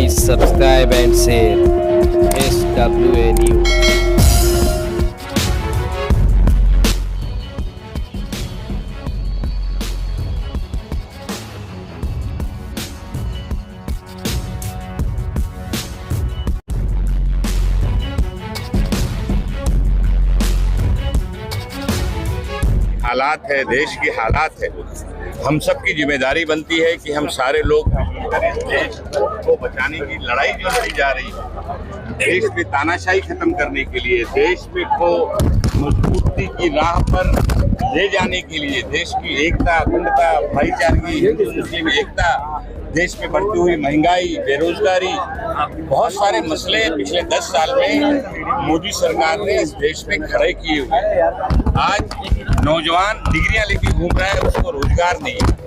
Please subscribe and share SWA News. हालात है, देश की हालात है। हम सब की जिम्मेदारी बनती है कि हम सारे लोग देश को बचाने की लड़ाई जो लड़ी जा रही है, देश में तानाशाही खत्म करने के लिए, देश में को मजबूती की राह पर ले जाने के लिए, देश की एकता, अखंडता, भाईचारगी, हिंदू मुस्लिम एकता, देश में बढ़ती हुई महंगाई, बेरोजगारी, बहुत सारे मसले पिछले 10 साल में मोदी सरकार ने इस देश में खड़े किए हुए। आज नौजवान डिग्रियां लेके घूम रहा है, उसको रोजगार नहीं है।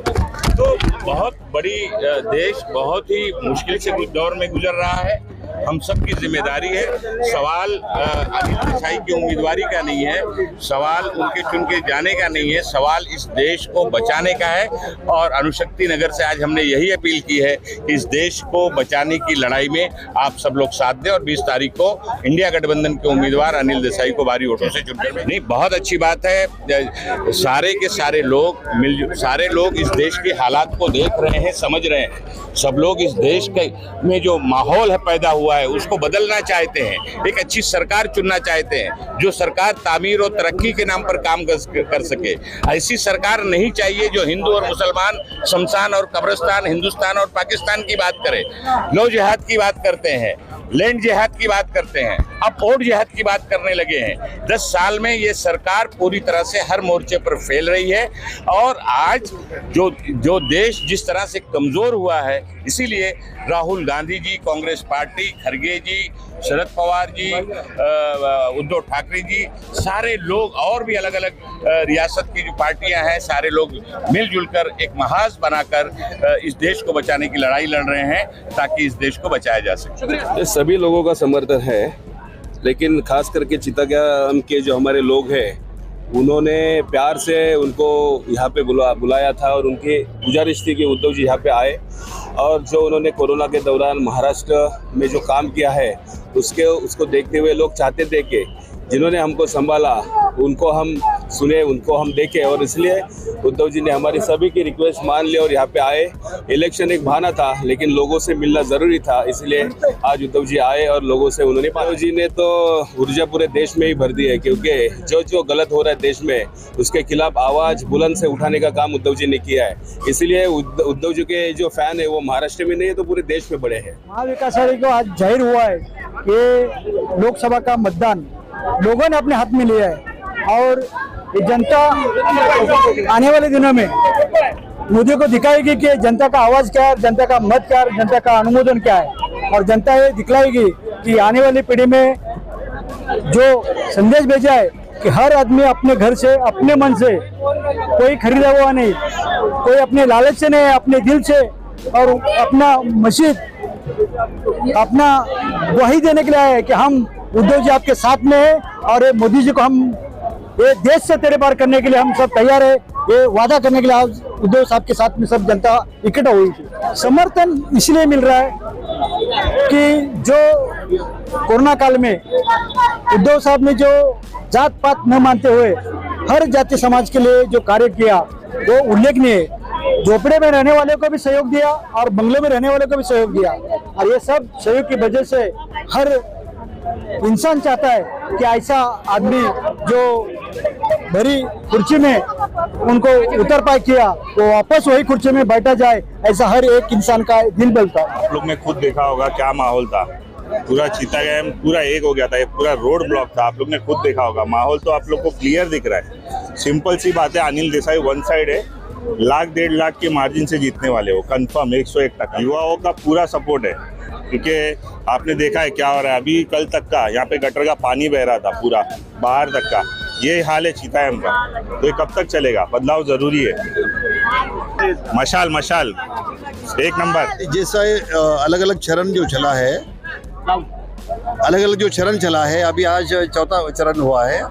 तो बहुत बड़ी देश बहुत ही मुश्किल से दौर में गुजर रहा है। हम सब की जिम्मेदारी है। सवाल अनिल देसाई की उम्मीदवारी का नहीं है, सवाल उनके चुन के जाने का नहीं है, सवाल इस देश को बचाने का है। और अणुशक्ति नगर से आज हमने यही अपील की है कि इस देश को बचाने की लड़ाई में आप सब लोग साथ दें और 20 तारीख को इंडिया गठबंधन के उम्मीदवार अनिल देसाई को भारी वोटों से चुनकर नहीं। बहुत अच्छी बात है, सारे के सारे लोग इस देश के हालात को देख रहे हैं, समझ रहे हैं। सब लोग इस देश के में जो माहौल है पैदा हुआ है उसको बदलना चाहते हैं, एक अच्छी सरकार चुनना चाहते हैं जो सरकार तामीर और तरक्की के नाम पर काम कर सके। ऐसी सरकार नहीं चाहिए जो हिंदू और मुसलमान, शमशान और कब्रिस्तान, हिंदुस्तान और पाकिस्तान की बात करे, लव जिहाद की बात करते हैं, लैंड जिहाद की बात करते हैं, अब वोट जिहाद की बात करने लगे हैं। 10 साल में ये सरकार पूरी तरह से हर मोर्चे पर फैल रही है। और आज जो देश जिस तरह से कमजोर हुआ है, इसीलिए राहुल गांधी जी, कांग्रेस पार्टी, खड़गे जी, शरद पवार जी, उद्धव ठाकरे जी, सारे लोग और भी अलग अलग रियासत की जो पार्टियां हैं, सारे लोग मिलजुल कर एक महाज बनाकर इस देश को बचाने की लड़ाई लड़ रहे हैं ताकि इस देश को बचाया जा सके। सभी लोगों का समर्थन है, लेकिन खास करके चित्तगांव के जो हमारे लोग हैं उन्होंने प्यार से उनको यहाँ पे बुलाया था और उनकी गुजारिश थी कि उद्धव जी यहाँ पे आए। और जो उन्होंने कोरोना के दौरान महाराष्ट्र में जो काम किया है उसको देखते हुए लोग चाहते थे कि जिन्होंने हमको संभाला उनको हम सुने, उनको हम देखें, और इसलिए उद्धव जी ने हमारी सभी की रिक्वेस्ट मान ली और यहाँ पे आए। इलेक्शन एक बहाना था, लेकिन लोगों से मिलना ज़रूरी था, इसलिए आज उद्धव जी आए और लोगों से उन्होंने उद्धव जी ने तो ऊर्जा पूरे देश में ही भर दी है, क्योंकि जो गलत हो रहा है देश में उसके खिलाफ आवाज़ बुलंद से उठाने का काम उद्धव जी ने किया है। इसलिए उद्धव जी के जो फैन है वो महाराष्ट्र में नहीं है तो पूरे देश में बड़े हैं। महाविकास आघाड़ी को आज जाहिर हुआ है कि लोकसभा का मतदान लोगों ने अपने हाथ में लिया है और ये जनता आने वाले दिनों में मोदी को दिखाएगी कि जनता का आवाज क्या है, जनता का मत क्या है, जनता का अनुमोदन क्या है। और जनता ये दिखलाएगी कि आने वाली पीढ़ी में जो संदेश भेजा है कि हर आदमी अपने घर से, अपने मन से, कोई खरीदा हुआ नहीं, कोई अपने लालच से नहीं, अपने दिल से और अपना मस्जिद अपना वही देने के लिए आए कि हम उद्धव जी आपके साथ में है और ये मोदी जी को हम ये देश से तेरे पार करने के लिए हम सब तैयार है, ये वादा करने के लिए आज उद्धव साहब के साथ में सब जनता इकट्ठा हुई थी। समर्थन इसलिए मिल रहा है कि जो कोरोना काल में उद्धव साहब ने जो जात पात न मानते हुए हर जाति समाज के लिए जो कार्य किया वो उल्लेखनीय है। झोपड़े में रहने वाले को भी सहयोग दिया और बंगले में रहने वाले को भी सहयोग दिया, और ये सब सहयोग की वजह से हर इंसान चाहता है कि ऐसा आदमी जो भरी कुर्सी में उनको उतर पाए किया तो वापस वही कुर्सी में बैठा जाए, ऐसा हर एक इंसान का दिल बलता है। आप लोग ने खुद देखा होगा क्या माहौल था, पूरा चित्तगांव पूरा एक हो गया था, ये पूरा रोड ब्लॉक था। आप लोग ने खुद देखा होगा, माहौल तो आप लोग को क्लियर दिख रहा है। सिंपल सी बात है, अनिल देसाई वन साइड है, 1,00,000-1,50,000 के मार्जिन से जीतने वाले हो, कंफर्म 101%। युवाओं का पूरा सपोर्ट है, क्योंकि आपने देखा है क्या हो रहा है। अभी कल तक का यहाँ पे गटर का पानी बह रहा था पूरा बाहर तक का, ये हाल है चित्तगांव का। तो ये कब तक चलेगा? बदलाव जरूरी है। मशाल एक नंबर। जैसा अलग अलग चरण जो चला है, अभी आज चौथा चरण हुआ है,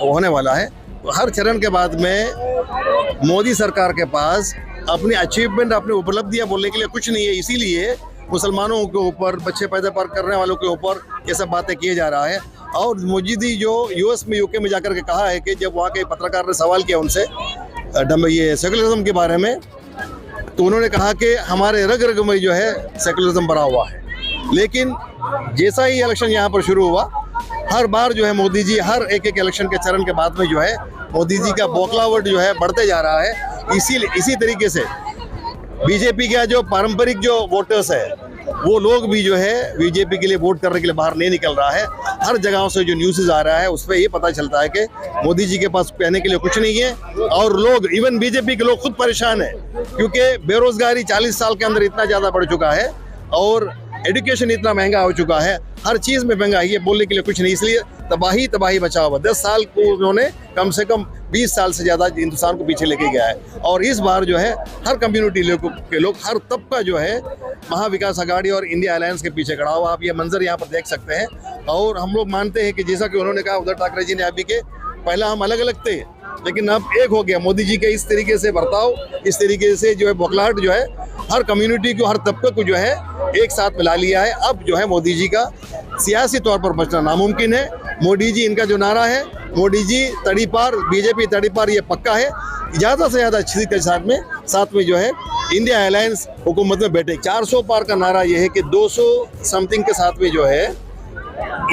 होने वाला है। हर चरण के बाद में मोदी सरकार के पास अपनी अचीवमेंट, अपनी उपलब्धियां बोलने के लिए कुछ नहीं है, इसीलिए मुसलमानों के ऊपर, बच्चे पैदा करने वालों के ऊपर ये सब बातें किए जा रहा है। और मोदी जो यूएस में, यूके में जाकर के कहा है कि जब वहाँ के पत्रकार ने सवाल किया उनसे ये सेकुलरिज्म के बारे में, तो उन्होंने कहा कि हमारे रग रग में जो है सेकुलरिज्म भरा हुआ है। लेकिन जैसा ही इलेक्शन यहाँ पर शुरू हुआ, हर बार जो है मोदी जी हर एक इलेक्शन के चरण के बाद में जो है मोदी जी का बौखलाहट जो है बढ़ते जा रहा है। इसी तरीके से बीजेपी का जो पारंपरिक जो वोटर्स है वो लोग भी जो है बीजेपी के लिए वोट करने के लिए बाहर नहीं निकल रहा है। हर जगहों से जो न्यूज़ आ रहा है उस पर ये पता चलता है कि मोदी जी के पास कहने के लिए कुछ नहीं है। और लोग, इवन बीजेपी के लोग खुद परेशान है, क्योंकि बेरोजगारी 40 साल के अंदर इतना ज़्यादा बढ़ चुका है और एजुकेशन इतना महंगा हो चुका है, हर चीज़ में महंगाई है, बोलने के लिए कुछ नहीं। इसलिए तबाही मचा हुआ। 10 साल को उन्होंने कम से कम 20 साल से ज़्यादा हिंदुस्तान को पीछे लेके गया है। और इस बार जो है हर कम्युनिटी के लोग, हर तबका जो है महाविकास आघाड़ी और इंडिया अलायंस के पीछे खड़ा हुआ। आप ये मंजर यहाँ पर देख सकते हैं। और हम लोग मानते हैं कि जैसा कि उन्होंने कहा, उद्धव ठाकरे जी ने अभी के, पहला हम अलग अलग थे लेकिन अब एक हो गया। मोदी जी के इस तरीके से बर्ताव, इस तरीके से जो है बौखलाहट जो है हर कम्युनिटी को, हर तबके को जो है एक साथ मिला लिया है। अब जो है मोदी जी का सियासी तौर पर बचना नामुमकिन है। मोदी जी, इनका जो नारा है, मोदी जी तड़ी पार, बीजेपी तड़ी पार, ये पक्का है। ज़्यादा से ज़्यादा अच्छी के साथ में जो है इंडिया अलायंस हुकूमत में बैठे। 400 पार का नारा ये है कि 200 समथिंग के साथ में जो है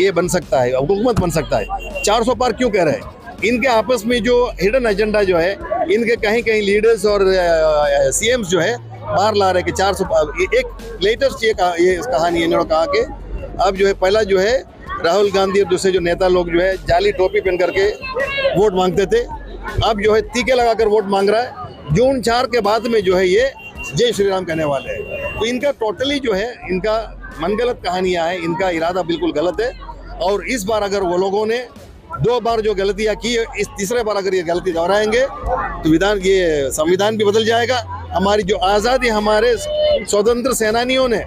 ये बन सकता है, हुकूमत बन सकता है। 400 पार क्यों कह रहे हैं? इनके आपस में जो हिडन एजेंडा जो है, इनके कहीं कहीं लीडर्स और सीएम्स जो है बाहर ला रहे कि 400। एक लेटेस्ट ये कहानी इन्होंने कहा कि अब जो है पहला जो है राहुल गांधी और दूसरे जो नेता लोग जो है जाली टोपी पहन करके वोट मांगते थे, अब जो है टीके लगाकर वोट मांग रहा है। जून 4 के बाद में जो है ये जय श्री राम कहने वाले हैं। तो इनका टोटली जो है इनका मनगलत कहानियां है, इनका इरादा बिल्कुल गलत है। और इस बार अगर वो लोगों ने 2 बार जो गलतियां की, इस तीसरे बार अगर ये गलती दोहराएंगे तो ये संविधान भी बदल जाएगा। हमारी जो आज़ादी, हमारे स्वतंत्र सेनानियों ने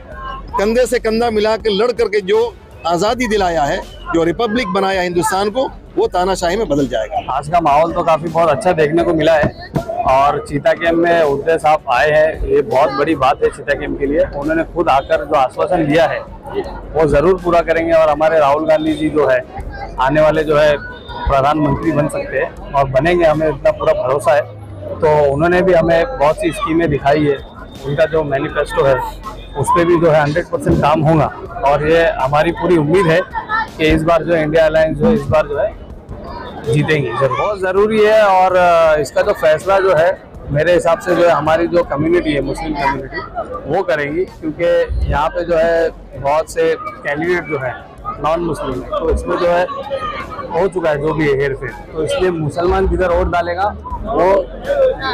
कंधे से कंधा मिला के लड़ करके जो आज़ादी दिलाया है, जो रिपब्लिक बनाया हिंदुस्तान को, वो तानाशाही में बदल जाएगा। आज का माहौल तो काफ़ी बहुत अच्छा देखने को मिला है। और चीता कैंप में उद्धव साहब आए हैं, ये बहुत बड़ी बात है चीता कैंप के लिए। उन्होंने खुद आकर जो आश्वासन दिया है वो ज़रूर पूरा करेंगे। और हमारे राहुल गांधी जी जो है आने वाले जो है प्रधानमंत्री बन सकते हैं और बनेंगे, हमें इतना पूरा भरोसा है। तो उन्होंने भी हमें बहुत सी स्कीमें दिखाई है, उनका जो मैनिफेस्टो है उस पर भी जो है 100% काम होगा। और ये हमारी पूरी उम्मीद है कि इस बार जो इंडिया अलायंस जो है इस बार जो है जीतेंगे। बहुत ज़रूरी है। और इसका जो फैसला जो है मेरे हिसाब से जो है हमारी जो कम्युनिटी है, मुस्लिम कम्युनिटी, वो करेंगी। क्योंकि यहाँ पे जो है बहुत से कैंडिडेट जो है नॉन मुस्लिम है, तो इसमें जो है हो चुका है जो भी है हेर फेर। तो इसलिए मुसलमान जिधर वोट डालेगा वो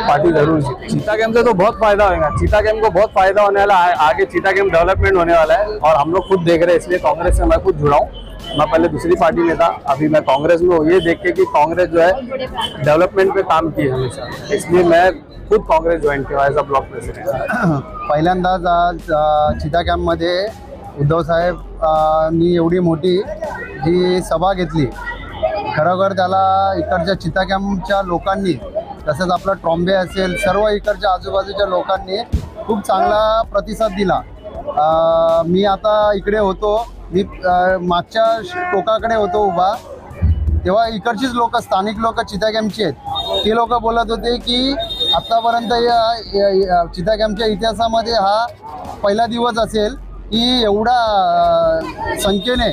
पार्टी जरूर जीते। चीता कैंप से तो बहुत फायदा होगा, चीता कैंप को बहुत फायदा होने वाला है। आगे चीता कैंप डेवलपमेंट होने वाला है और हम लोग खुद देख रहे हैं। इसलिए कांग्रेस से मैं खुद जुड़ा हूँ। मैं पहले दूसरी पार्टी में था, अभी मैं कांग्रेस में हूँ। ये देख के कि कांग्रेस जो है डेवलपमेंट पे काम की है हमेशा, इसलिए मैं खुद काँग्रेस जॉईन केला ॲज अ ब्लॉक प्रेसिडेंट। पहिल्यांदाच आज चीता कॅम्पमध्ये उद्धव साहेबांनी एवढी मोठी जी सभा घेतली, खरोखर त्याला इकडच्या चीता कॅम्पच्या लोकांनी, तसंच आपला ट्रॉम्बे असेल, सर्व इकडच्या आजूबाजूच्या लोकांनी खूप चांगला प्रतिसाद दिला। मी आता इकडे होतो, मी मागच्या टोकाकडे होतो उभा, तेव्हा इकडचीच लोक, स्थानिक लोक चीता कॅम्पची आहेत, ते लोक बोलत होते की आत्तापर्यंत या चीता कॅम्पच्या इतिहासामध्ये हा पहिला दिवस असेल की एवढा संख्येने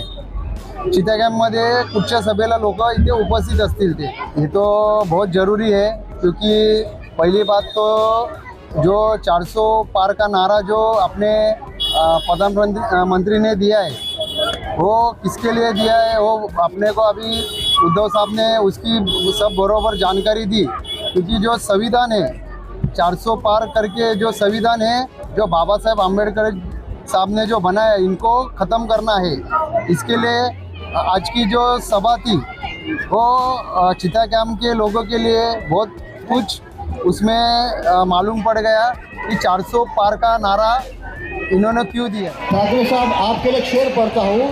चीता कॅम्पमध्ये कुठच्या सभेला लोक इथे उपस्थित असतील। ये तो बहुत ज़रूरी है, क्योंकि पहली बात तो जो 400 पार का नारा जो अपने प्रधानमंत्री ने दिया है, वो किसके लिए दिया है वो अपने को अभी उद्धव साहब ने उसकी सब बरोबर जानकारी दी। क्योंकि जो संविधान है 400 पार करके जो संविधान है, जो बाबा साहेब आम्बेडकर साहब ने जो बनाया, इनको ख़त्म करना है। इसके लिए आज की जो सभा थी वो चीता कैंप के लोगों के लिए बहुत कुछ उसमें मालूम पड़ गया कि 400 पार का नारा इन्होंने क्यों दिया। ठाकरे साहब, आपके लिए शेर पढ़ता हूँ।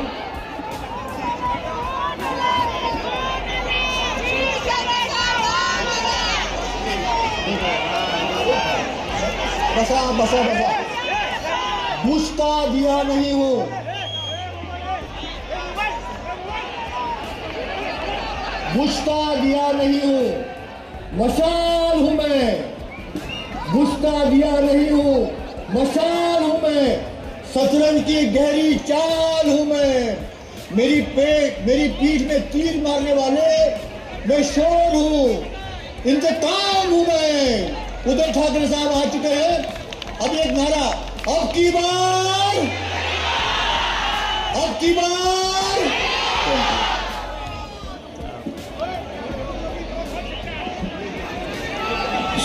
बसा बसा बसा। घुसता दिया नहीं हूं, घुसता दिया नहीं हूं, मशाल हूं मैं, घुसता दिया नहीं हूं, मशाल हूं मैं, शतरंज की गहरी चाल हूं मैं, मेरी पीठ में तीर मारने वाले मैं शोर हूं, इंतकाम हूं मैं। उद्धव ठाकरे साहब आ चुके हैं। अब एक नारा, अब की बार, अब की बार।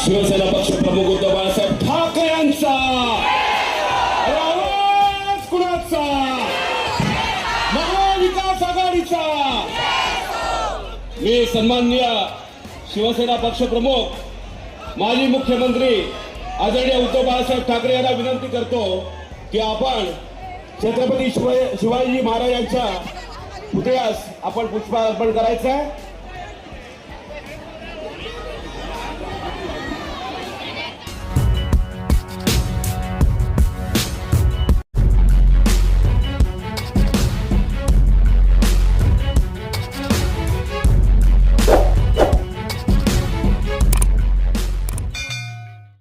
शिवसेना पक्ष प्रमुख उद्धव बाळासाहेब ठाकरे यांचा आवाज कुणाचा? महाविकास आघाडीचा। मी सन्माननीय शिवसेना पक्ष प्रमुख माजी मुख्यमंत्री आदरणीय उद्धव बाळासाहेब ठाकरे यांना विनंती करतो की आपण छत्रपती शिवाजी महाराजांच्या पुतळ्यास आपण पुष्प अर्पण करायचं आहे।